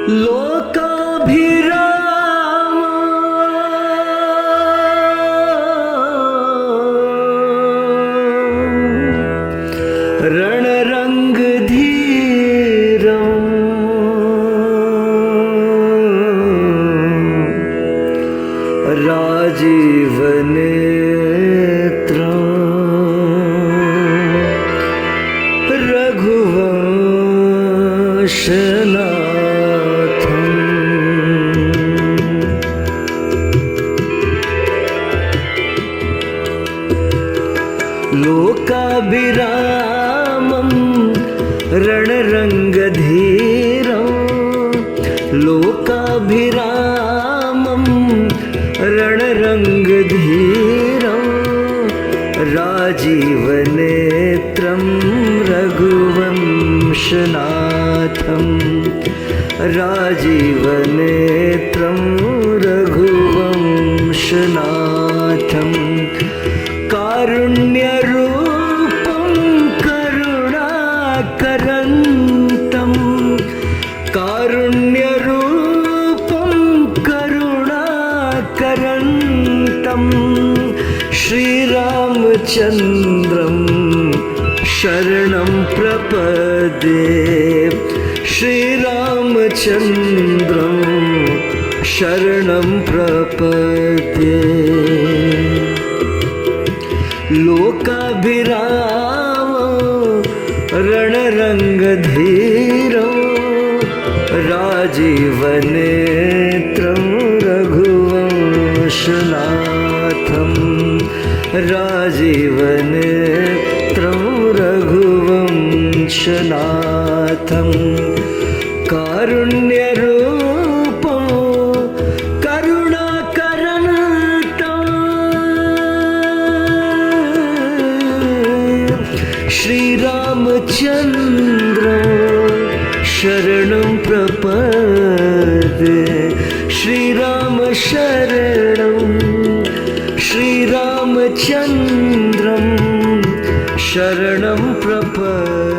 लोकाभिराम रणरङ्गधीरं राजीवनेत्रं रघुवंशनाथं लोकाभिरामं रणरङ्गधीरं लोकाभिरामं रणरङ्गधीरं राजीवनेत्रं रघुवंशनाथं राजीवनेत्रं रघुवंशनाथं कारुण्यरूपं करुणाकरन्तं कारुण्यरूपं करुणाकरन्तं श्रीरामचन्द्रं शरणं प्रपद्ये श्रीरामचन्द्रं शरणं प्रपद्ये लोकाभिराम रणरङ्गधीरं राजीवनेत्रं रघुवंशनाथं राजीवनेत्रं रघुवंशनाथं कारुण्यरूपं करुणाकरन्तं श्रीरामचन्द्रं शरणं प्रपद्ये श्रीरामचन्द्रं शरणं प्रपद्ये।